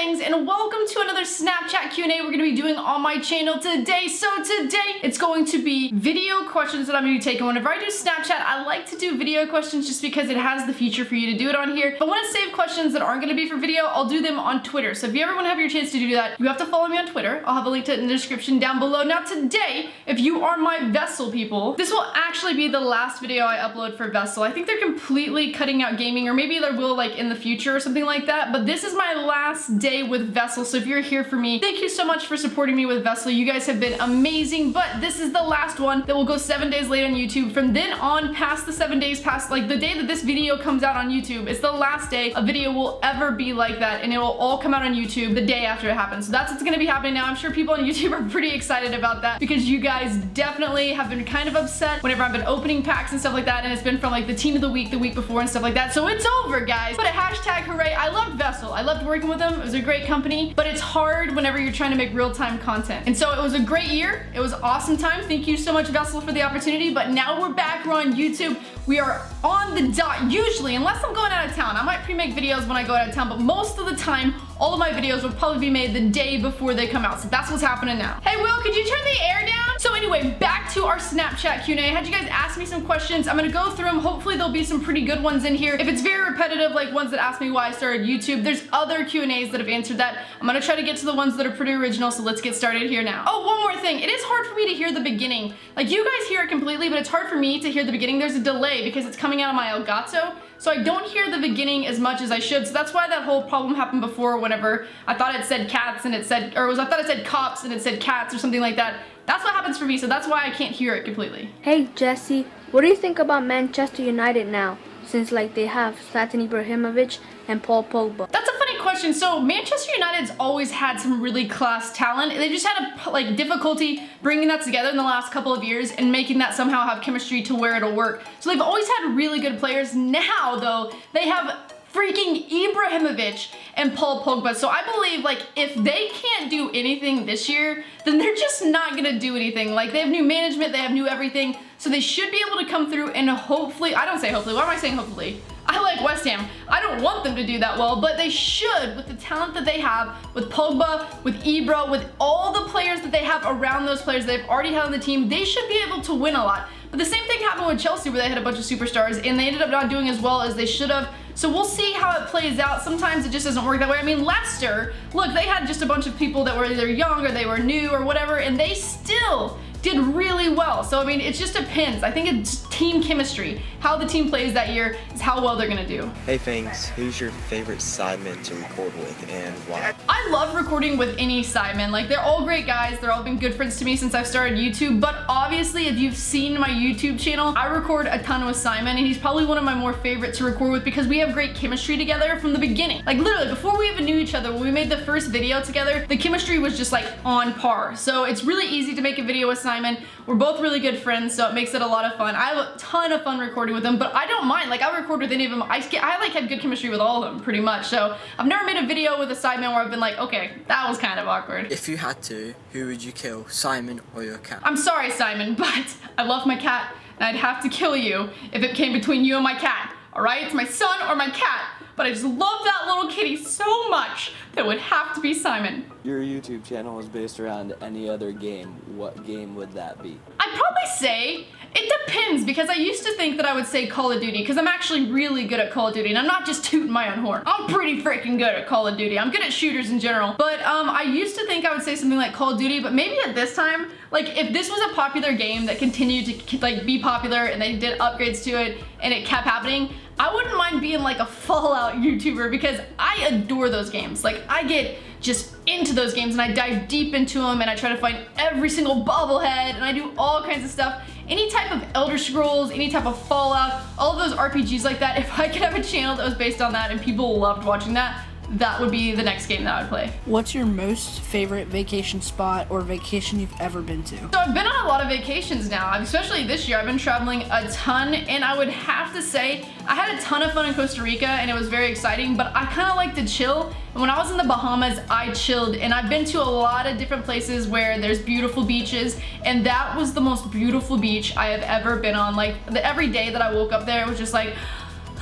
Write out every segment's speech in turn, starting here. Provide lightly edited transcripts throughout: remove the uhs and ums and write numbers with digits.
Fangs, and welcome to another Snapchat Q&A we're going to be doing on my channel today. So today, it's going to be video questions that I'm going to be taking. Whenever I do Snapchat, I like to do video questions just because it has the feature for you to do it on here. But when I save questions that aren't going to be for video, I'll do them on Twitter. So if you ever want to have your chance to do that, you have to follow me on Twitter. I'll have a link to it in the description down below. Now today, if you are my Vessel people, this will actually be the last video I upload for Vessel. I think they're completely cutting out gaming, or maybe there will like in the future or something like that. But this is my last day with Vessel, so if you're here for me, thank you so much for supporting me with Vessel. You guys have been amazing, but this is the last one that will go 7 days late on YouTube. From then on, past the 7 days, past like the day that this video comes out on YouTube, it's the last day a video will ever be like that, and it will all come out on YouTube the day after it happens. So that's what's gonna be happening now. I'm sure people on YouTube are pretty excited about that because you guys definitely have been kind of upset whenever I've been opening packs and stuff like that, and it's been from like the team of the week before and stuff like that. So it's over, guys. But a hashtag hooray. I loved Vessel. I loved working with them. It was a great company, but it's hard whenever you're trying to make real-time content. And so it was a great year. It was awesome time. Thank you so much, Vessel, for the opportunity. But now we're back. We're on YouTube. We are on the dot. Usually, unless I'm going out of town, I might pre-make videos when I go out of town, but most of the time, all of my videos will probably be made the day before they come out. So that's what's happening now. Hey, Will, could you turn the air down? So anyway, back to our Snapchat Q&A. I had you guys ask me some questions. I'm gonna go through them. Hopefully there'll be some pretty good ones in here. If it's very repetitive, like ones that ask me why I started YouTube, there's other Q&As that have answered that. I'm gonna try to get to the ones that are pretty original, so let's get started here now. Oh, one more thing. It is hard for me to hear the beginning. Like, you guys hear it completely, but it's hard for me to hear the beginning. There's a delay because it's coming out of my Elgato, so I don't hear the beginning as much as I should. So that's why that whole problem happened before whenever I thought it said cats and it said, I thought it said cops and it said cats or something like that. That's what happens for me, so that's why I can't hear it completely. Hey Jesse, what do you think about Manchester United now, since like they have Zlatan Ibrahimovic and Paul Pogba? That's a funny question. So Manchester United's always had some really class talent. They just had a like difficulty bringing that together in the last couple of years and making that somehow have chemistry to where it'll work. So they've always had really good players. Now though, they have freaking Ibrahimovic and Paul Pogba. So I believe like if they can't do anything this year, then they're just not gonna do anything. Like, they have new management, they have new everything, so they should be able to come through and hopefully, I don't say hopefully, why am I saying hopefully? I like West Ham. I don't want them to do that well, but they should with the talent that they have, with Pogba, with Ibra, with all the players that they have around those players they've already had on the team. They should be able to win a lot. But the same thing happened with Chelsea, where they had a bunch of superstars and they ended up not doing as well as they should have. So we'll see how it plays out. Sometimes it just doesn't work that way. I mean, Leicester, look, they had just a bunch of people that were either young or they were new or whatever, and they still did really well. So I mean, it just depends. I think it's team chemistry. How the team plays that year is how well they're gonna do. Hey Fangs, who's your favorite Sidemen to record with and why? I love recording with any Sidemen. Like, they're all great guys. They're all been good friends to me since I've started YouTube. But obviously, if you've seen my YouTube channel, I record a ton with Simon, and he's probably one of my more favorite to record with because we have great chemistry together from the beginning. Like, literally, before we even knew each other, when we made the first video together, the chemistry was just like on par. So it's really easy to make a video with Simon. We're both really good friends, so it makes it a lot of fun. I have a ton of fun recording with them, but I don't mind. Like, I record with any of them. I like have good chemistry with all of them, pretty much. So I've never made a video with a Sideman where I've been like, okay, that was kind of awkward. If you had to, who would you kill, Simon or your cat? I'm sorry, Simon, but I love my cat, and I'd have to kill you if it came between you and my cat. All right, it's my son or my cat, but I just love that little kitty so much that it would have to be Simon. Your YouTube channel is based around any other game. What game would that be? I'd probably say, it depends, because I used to think that I would say Call of Duty, because I'm actually really good at Call of Duty, and I'm not just tooting my own horn. I'm pretty freaking good at Call of Duty. I'm good at shooters in general, but I used to think I would say something like Call of Duty, but maybe at this time, like, if this was a popular game that continued to like be popular and they did upgrades to it and it kept happening, I wouldn't mind being like a Fallout YouTuber, because I adore those games. Like, I get just into those games and I dive deep into them and I try to find every single bobblehead and I do all kinds of stuff. Any type of Elder Scrolls, any type of Fallout, all of those RPGs like that, if I could have a channel that was based on that and people loved watching that, that would be the next game that I would play. What's your most favorite vacation spot or vacation you've ever been to? So I've been on a lot of vacations now, especially this year. I've been traveling a ton, and I would have to say I had a ton of fun in Costa Rica and it was very exciting, but I kind of like to chill. And when I was in the Bahamas, I chilled, and I've been to a lot of different places where there's beautiful beaches, and that was the most beautiful beach I have ever been on. Like, every day that I woke up there, it was just like,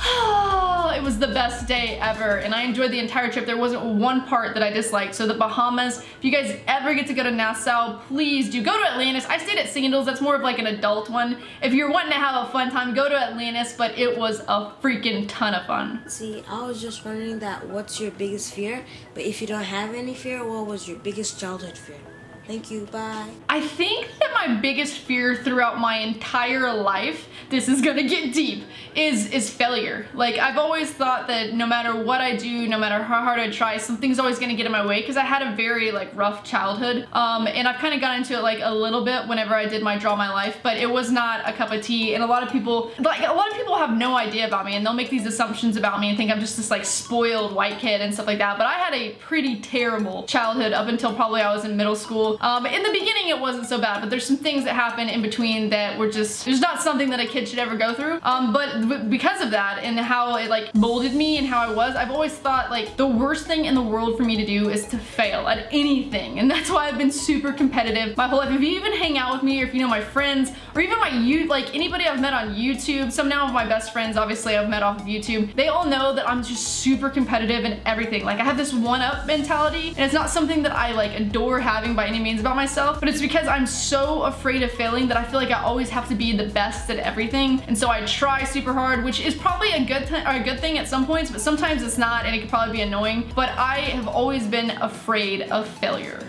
It was the best day ever, and I enjoyed the entire trip. There wasn't one part that I disliked. So the Bahamas, if you guys ever get to go to Nassau, please do go to Atlantis. I stayed at Sandals, that's more of like an adult one. If you're wanting to have a fun time, go to Atlantis, but it was a freaking ton of fun. See, I was just wondering that what's your biggest fear? But if you don't have any fear, what was your biggest childhood fear? Thank you, bye. I think that my biggest fear throughout my entire life, this is gonna get deep, is failure. Like, I've always thought that no matter what I do, no matter how hard I try, something's always gonna get in my way, because I had a very like rough childhood. And I've kind of got into it like a little bit whenever I did my Draw My Life, but it was not a cup of tea. And a lot of people have no idea about me, and they'll make these assumptions about me and think I'm just this like spoiled white kid and stuff like that. But I had a pretty terrible childhood up until probably I was in middle school. In the beginning it wasn't so bad, but there's some things that happen in between that were just, there's not something that a kid should ever go through. But because of that and how it like molded me and how I was, I've always thought like the worst thing in the world for me to do is to fail at anything. And that's why I've been super competitive my whole life. If you even hang out with me, or if you know my friends, or even my like anybody I've met on YouTube, some now of my best friends obviously I've met off of YouTube, they all know that I'm just super competitive in everything. Like I have this one-up mentality, and it's not something that I like adore having by any means about myself, but it's because I'm so afraid of failing that I feel like I always have to be the best at everything. And so I try super hard, which is probably a good thing at some points, but sometimes it's not, and it could probably be annoying. But I have always been afraid of failure.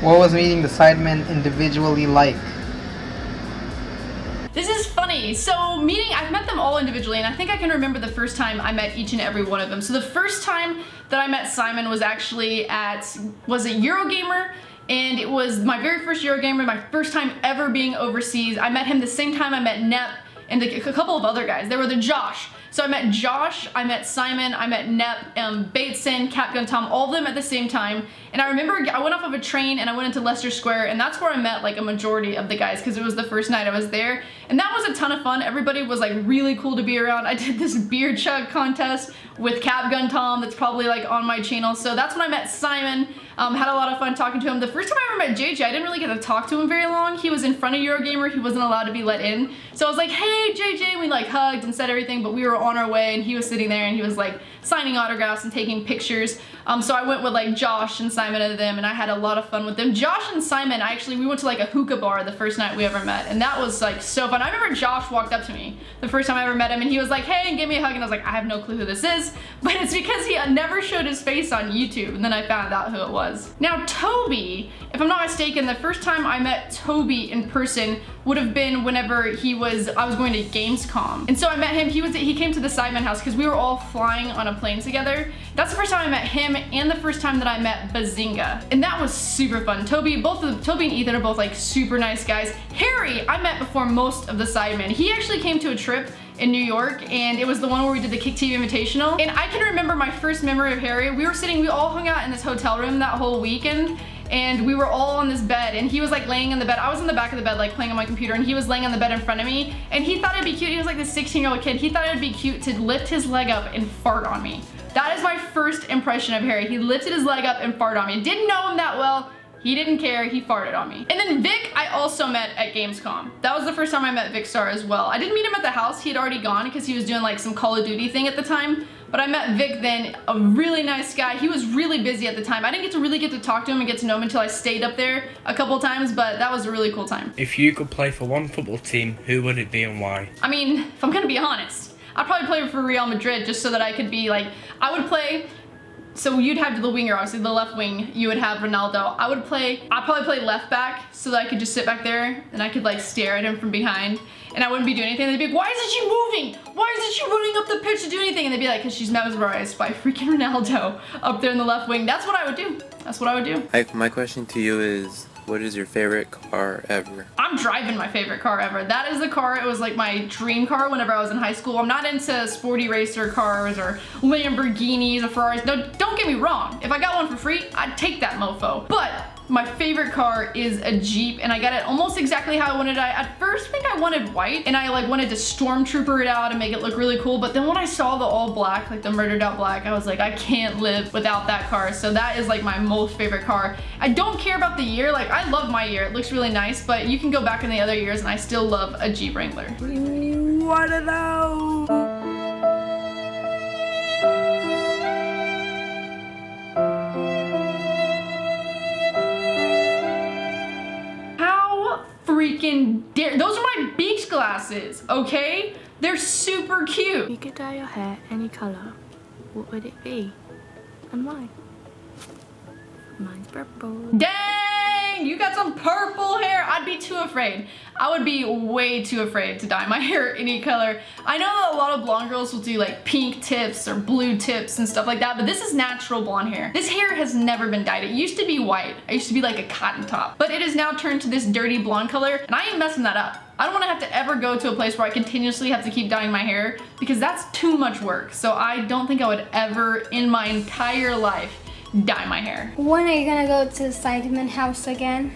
What was meeting the Sidemen individually like? This is funny. So I've met them all individually, and I think I can remember the first time I met each and every one of them. So the first time that I met Simon was actually was it Eurogamer? And it was my very first Eurogamer, my first time ever being overseas. I met him the same time I met Nep and a couple of other guys. They were the Josh. So I met Josh, I met Simon, I met Nep, Bateson, Capgun Tom, all of them at the same time. And I remember I went off of a train and I went into Leicester Square, and that's where I met like a majority of the guys, because it was the first night I was there. And that was a ton of fun. Everybody was like really cool to be around. I did this beer chug contest with Capgun Tom that's probably like on my channel. So that's when I met Simon. Had a lot of fun talking to him. The first time I ever met JJ, I didn't really get to talk to him very long. He was in front of Eurogamer. He wasn't allowed to be let in. So I was like, hey, JJ, we like hugged and said everything, but we were on our way, and he was sitting there and he was like signing autographs and taking pictures. So I went with like Josh and Simon and them, and I had a lot of fun with them. Josh and Simon, we went to like a hookah bar the first night we ever met, and that was like so fun. I remember Josh walked up to me the first time I ever met him, and he was like, hey, and gave me a hug, and I was like, I have no clue who this is, but it's because he never showed his face on YouTube, and then I found out who it was. Now Toby, if I'm not mistaken, the first time I met Toby in person would have been whenever I was going to Gamescom. And so I met him, he came to the Sidemen house because we were all flying on a plane together. That's the first time I met him, and the first time that I met Bazinga. And that was super fun. Toby and Ethan are both like super nice guys. Harry, I met before most of the Sidemen. He actually came to a trip in New York, and it was the one where we did the Kick TV Invitational. And I can remember my first memory of Harry. We all hung out in this hotel room that whole weekend, and we were all on this bed, and he was like laying in the bed. I was in the back of the bed like playing on my computer, and he was laying on the bed in front of me, and he thought it'd be cute. He was like this 16-year-old kid. He thought it'd be cute to lift his leg up and fart on me. That is my first impression of Harry. He lifted his leg up and farted on me. Didn't know him that well. He didn't care, he farted on me. And then Vic, I also met at Gamescom. That was the first time I met Vic Star as well. I didn't meet him at the house, he had already gone because he was doing like some Call of Duty thing at the time. But I met Vic then, a really nice guy. He was really busy at the time. I didn't really get to talk to him and get to know him until I stayed up there a couple times, but that was a really cool time. If you could play for one football team, who would it be and why? I mean, if I'm gonna be honest, I'd probably play for Real Madrid just so that I could be like, so you'd have the winger, obviously the left wing, you would have Ronaldo. I'd probably play left back so that I could just sit back there and I could like stare at him from behind, and I wouldn't be doing anything. They'd be like, why isn't she moving? Why isn't she running up the pitch to do anything? And they'd be like, because she's mesmerized by freaking Ronaldo up there in the left wing. That's what I would do. That's what I would do. My question to you is, what is your favorite car ever? I'm driving my favorite car ever. That is the car, it was like my dream car whenever I was in high school. I'm not into sporty racer cars or Lamborghinis or Ferraris. No, don't get me wrong. If I got one for free, I'd take that mofo. But My favorite car is a Jeep, and I got it almost exactly how I wanted it. I at first think I wanted white, and I like wanted to stormtrooper it out and make it look really cool, but then when I saw the all black, like the murdered out black, I was like, I can't live without that car. So that is like my most favorite car. I don't care about the year. Like, I love my year. It looks really nice, but you can go back in the other years and I still love a Jeep Wrangler. What are those? How freaking dare, those are my beach glasses, okay? They're super cute. You could dye your hair any color. What would it be? And why? Mine's purple. Dang, you got some purple hair. I'd be too afraid. I would be way too afraid to dye my hair any color. I know that a lot of blonde girls will do like pink tips or blue tips and stuff like that, but this is natural blonde hair. This hair has never been dyed. It used to be white. It used to be like a cotton top, but it is now turned to this dirty blonde color, and I ain't messing that up. I don't want to have to ever go to a place where I continuously have to keep dyeing my hair because that's too much work. So I don't think I would ever in my entire life dye my hair. When are you gonna go to the Sidemen house again?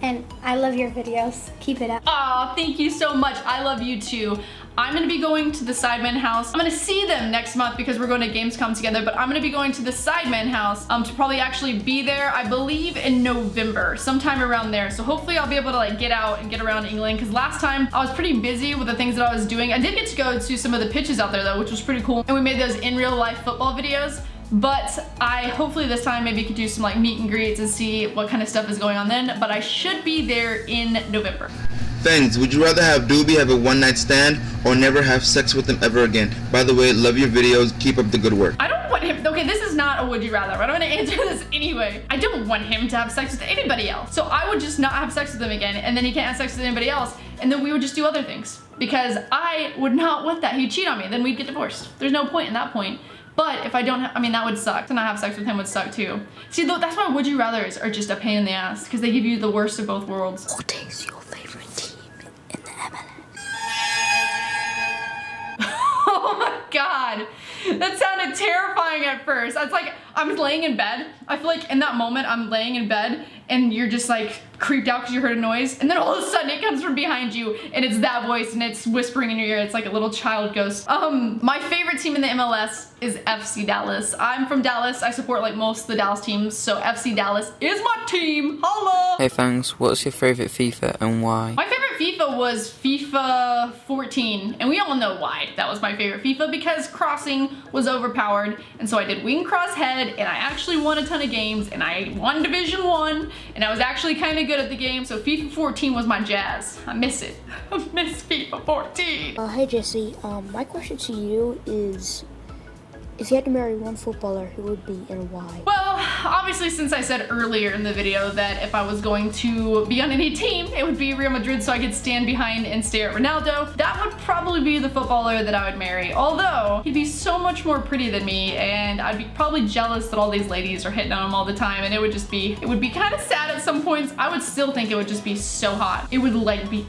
And I love your videos. Keep it up. Aw, thank you so much. I love you too. I'm gonna be going to the Sidemen house. I'm gonna see them next month because we're going to Gamescom together, but I'm gonna be going to the Sidemen house to probably actually be there, I believe in November, sometime around there. So hopefully I'll be able to like get out and get around England, because last time I was pretty busy with the things that I was doing. I did get to go to some of the pitches out there though, which was pretty cool. And we made those in real life football videos. But I hopefully this time maybe could do some like meet and greets and see what kind of stuff is going on then. But I should be there in November. Fangs, would you rather have Doobie have a one-night stand or never have sex with him ever again? By the way, love your videos. Keep up the good work. I don't want him. Okay, this is not a would you rather. I don't want to answer this anyway. I don't want him to have sex with anybody else. So I would just not have sex with him again, and then he can't have sex with anybody else, and then we would just do other things. Because I would not want that. He'd cheat on me, then we'd get divorced. There's no point in that point. But if I don't, I mean, that would suck. To not have sex with him would suck too. See, that's why would you rathers are just a pain in the ass, because they give you the worst of both worlds. What is your favorite team in the MLS? Oh my god, that sounded terrifying at first. It's like I'm laying in bed. I feel like in that moment I'm laying in bed and you're just like creeped out because you heard a noise, and then all of a sudden it comes from behind you and it's that voice and it's whispering in your ear. It's like a little child ghost. My favorite team in the MLS is FC Dallas. I'm from Dallas. I support like most of the Dallas teams, so FC Dallas is my team. Holla! Hey Fangs, what's your favorite FIFA and why? My favorite FIFA was FIFA 14, and we all know why that was my favorite FIFA, because crossing was overpowered, and so I did wing cross head, and I actually won a ton of games, and I won Division 1, and I was actually kind of good at the game, so FIFA 14 was my jazz. I miss it. I miss FIFA 14. Hey Jesse, my question to you is, if you had to marry one footballer, who would be and why? Well, obviously since I said earlier in the video that if I was going to be on any team, it would be Real Madrid so I could stand behind and stare at Ronaldo. That would probably be the footballer that I would marry. Although, he'd be so much more pretty than me, and I'd be probably jealous that all these ladies are hitting on him all the time, and it would be kind of sad at some points. I would still think it would just be so hot. It would like be,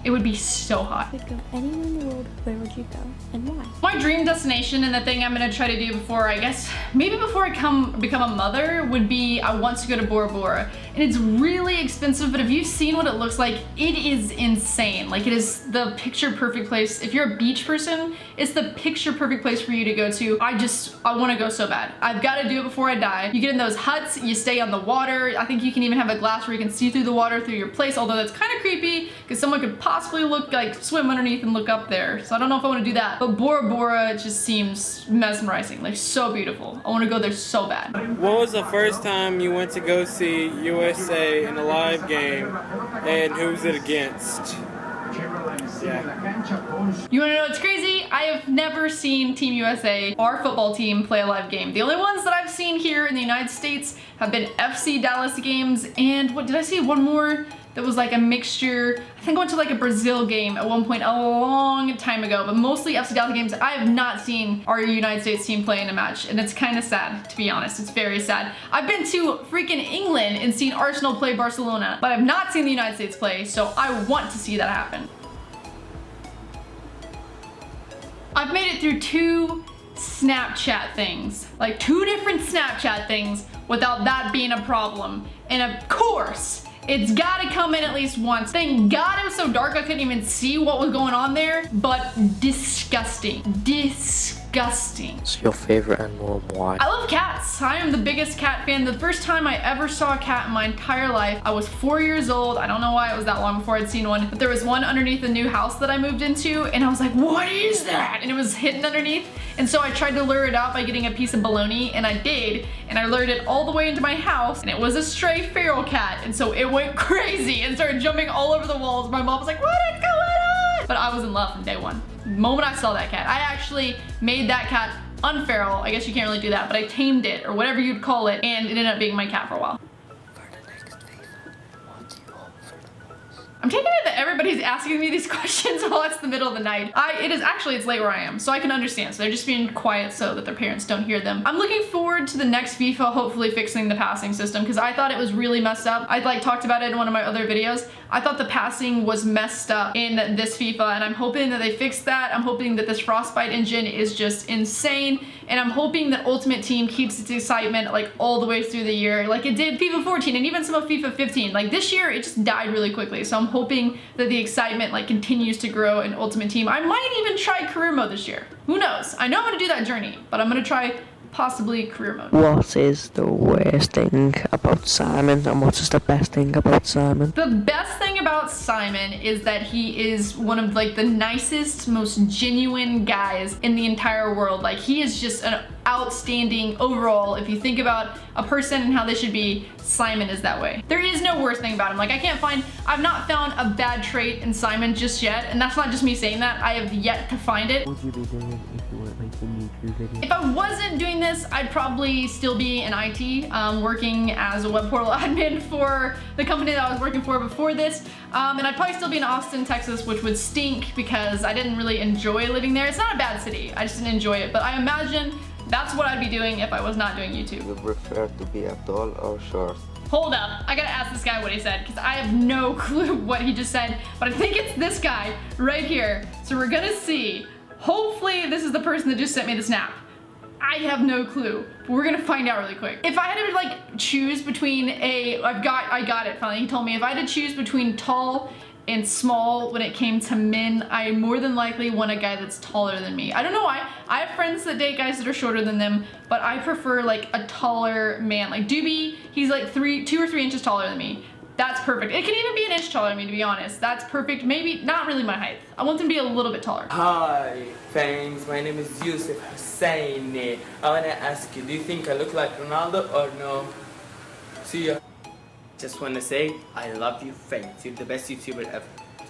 it would be so hot. If you could go anywhere in the world, where would you go and why? My dream destination and the thing I'm gonna try to do before, I guess, maybe before I become a mother, would be I want to go to Bora Bora. And it's really expensive, but if you've seen what it looks like, it is insane. Like, it is the picture perfect place. If you're a beach person, it's the picture perfect place for you to go to. I wanna go so bad. I've gotta do it before I die. You get in those huts, you stay on the water. I think you can even have a glass where you can see through the water through your place, although that's kind of creepy because someone could possibly look like swim underneath and look up there. So I don't know if I want to do that. But Bora Bora just seems mesmerizing, like so beautiful. I want to go there so bad. What was the first time you went to go see USA in a live game, and who's it against? Yeah. You wanna know what's crazy? I have never seen Team USA, our football team, play a live game. The only ones that I've seen here in the United States have been FC Dallas games, and what did I see? One more that was like a mixture. I think I went to like a Brazil game at one point a long time ago, but mostly FC Dallas games. I have not seen our United States team play in a match, and it's kind of sad, to be honest. It's very sad. I've been to freaking England and seen Arsenal play Barcelona, but I've not seen the United States play, so I want to see that happen. I've made it through 2 Snapchat things, like 2 different Snapchat things without that being a problem. And of course, it's gotta come in at least once. Thank God it was so dark I couldn't even see what was going on there, but disgusting. Disgusting. What's your favorite animal and why? I love cats. I am the biggest cat fan. The first time I ever saw a cat in my entire life, I was 4 years old. I don't know why it was that long before I'd seen one, but there was one underneath the new house that I moved into, and I was like, what is that? And it was hidden underneath. And so I tried to lure it out by getting a piece of bologna, and I did, and I lured it all the way into my house, and it was a stray feral cat, and so it went crazy and started jumping all over the walls. My mom was like, what is going on? But I was in love from day one. The moment I saw that cat, I actually made that cat unferal. I guess you can't really do that, but I tamed it, or whatever you'd call it, and it ended up being my cat for a while. I'm taking it that everybody's asking me these questions while it's the middle of the night. It's late where I am, so I can understand. So they're just being quiet so that their parents don't hear them. I'm looking forward to the next FIFA hopefully fixing the passing system, because I thought it was really messed up. I talked about it in one of my other videos. I thought the passing was messed up in this FIFA, and I'm hoping that they fix that. I'm hoping that this Frostbite engine is just insane, and I'm hoping that Ultimate Team keeps its excitement like all the way through the year, like it did FIFA 14 and even some of FIFA 15. Like this year, it just died really quickly. So I'm hoping that the excitement like continues to grow in Ultimate Team. I might even try career mode this year. Who knows? I know I'm gonna do that journey, but I'm gonna try possibly career mode. What is the worst thing about Simon, and what is the best thing about Simon? The best thing about Simon is that he is one of like the nicest, most genuine guys in the entire world. Like he is just an outstanding overall. If you think about a person and how they should be, Simon is that way. There is no worst thing about him. Like I've not found a bad trait in Simon just yet, and that's not just me saying that. I have yet to find it. What would you be doing if you weren't making YouTube videos? If I wasn't doing this, I'd probably still be in IT, working as a web portal admin for the company that I was working for before this. And I'd probably still be in Austin, Texas, which would stink because I didn't really enjoy living there. It's not a bad city, I just didn't enjoy it. But I imagine that's what I'd be doing if I was not doing YouTube. You prefer to be a tall or short? Hold up, I gotta ask this guy what he said, because I have no clue what he just said, but I think it's this guy right here. So we're gonna see. Hopefully this is the person that just sent me the snap. I have no clue, but we're gonna find out really quick. If I had to like choose between I got it finally, he told me if I had to choose between tall and small when it came to men, I more than likely want a guy that's taller than me. I don't know why. I have friends that date guys that are shorter than them, but I prefer like a taller man. Like Doobie, he's like 2 or 3 inches taller than me. That's perfect. It can even be an inch taller than me, to be honest. That's perfect. Maybe not really my height. I want them to be a little bit taller. Hi, Fangs. My name is Yusuf Hussein. I want to ask you, do you think I look like Ronaldo or no? See ya. Just want to say, I love you, Fangs. You're the best YouTuber ever.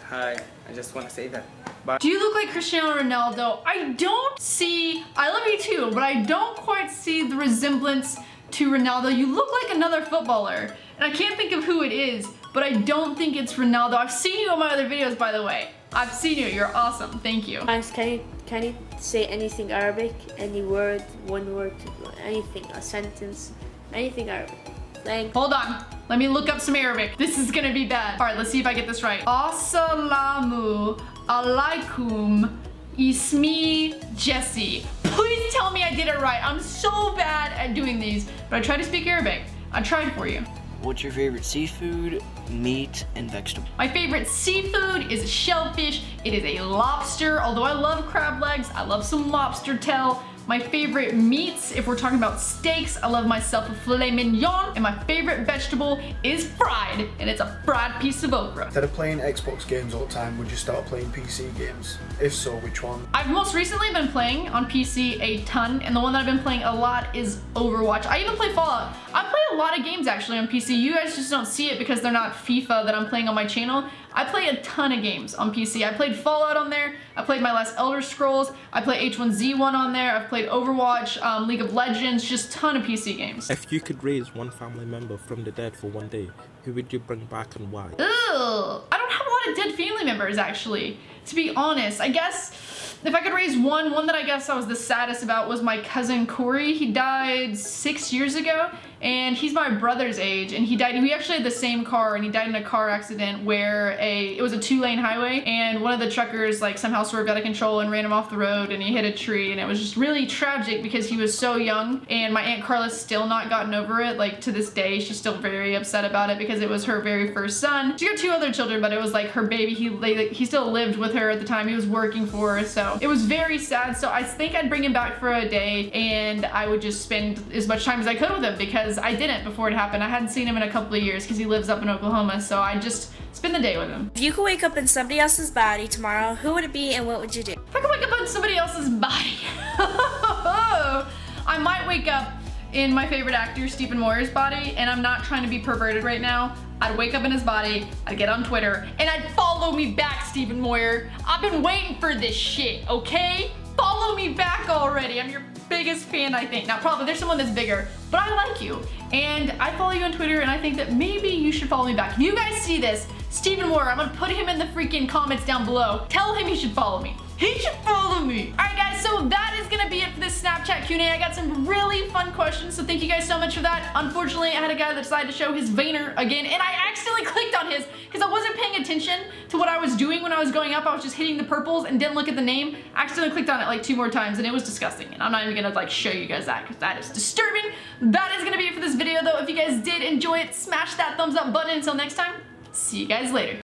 Hi, I just want to say that. Bye. Do you look like Cristiano Ronaldo? I love you too, but I don't quite see the resemblance to Ronaldo. You look like another footballer, and I can't think of who it is, but I don't think it's Ronaldo. I've seen you in my other videos, by the way. I've seen you. You're awesome. Thank you. Fangs, can you say anything Arabic? Any word, one word, anything, a sentence, anything Arabic? Thanks. Hold on. Let me look up some Arabic. This is gonna be bad. All right, let's see if I get this right. Assalamu alaikum. Ismi Jesse. Please tell me I did it right. I'm so bad at doing these, but I tried to speak Arabic. I tried for you. What's your favorite seafood, meat, and vegetable? My favorite seafood is shellfish. It is a lobster. Although I love crab legs, I love some lobster tail. My favorite meats, if we're talking about steaks, I love myself a filet mignon, and my favorite vegetable is fried, and it's a fried piece of okra. Instead of playing Xbox games all the time, would you start playing PC games? If so, which one? I've most recently been playing on PC a ton, and the one that I've been playing a lot is Overwatch. I even play Fallout. I play a lot of games actually on PC. You guys just don't see it because they're not FIFA that I'm playing on my channel. I play a ton of games on PC. I played Fallout on there. I played my last Elder Scrolls. I play H1Z1 on there. I've played Overwatch, League of Legends, just a ton of PC games. If you could raise one family member from the dead for one day, who would you bring back and why? Ugh, I don't have a lot of dead family members actually, to be honest. I guess if I could raise one that I guess I was the saddest about was my cousin Corey. He died 6 years ago, and he's my brother's age, and he died. We actually had the same car, and he died in a car accident where it was a 2-lane highway, and one of the truckers like somehow swerved out of control and ran him off the road, and he hit a tree, and it was just really tragic because he was so young. And my Aunt Carla's still not gotten over it. Like to this day, she's still very upset about it because it was her very first son. She got 2 other children, but it was like her baby. He still lived with her at the time. He was working for her, so it was very sad. So I think I'd bring him back for a day, and I would just spend as much time as I could with him because I didn't before it happened. I hadn't seen him in a couple of years because he lives up in Oklahoma, so I just spend the day with him. If you could wake up in somebody else's body tomorrow, who would it be and what would you do? If I could wake up in somebody else's body, I might wake up in my favorite actor, Stephen Moyer's body, and I'm not trying to be perverted right now. I'd wake up in his body, I'd get on Twitter, and I'd follow me back, Stephen Moyer. I've been waiting for this shit, okay? Follow me back already. I'm your biggest fan, I think. Now, probably there's someone that's bigger, but I like you. And I follow you on Twitter, and I think that maybe you should follow me back. If you guys see this, Stephen Moyer, I'm gonna put him in the freaking comments down below. Tell him he should follow me. He should follow me. All right, guys, so that is gonna be it for this Snapchat Q&A. I got some really fun questions, so thank you guys so much for that. Unfortunately, I had a guy that decided to show his Vayner again, and I accidentally clicked on his because I wasn't paying attention to what I was doing when I was going up. I was just hitting the purples and didn't look at the name. I accidentally clicked on it like 2 more times, and it was disgusting, and I'm not even gonna like show you guys that because that is disturbing. That is gonna be it for this video, though. If you guys did enjoy it, smash that thumbs up button. Until next time, see you guys later.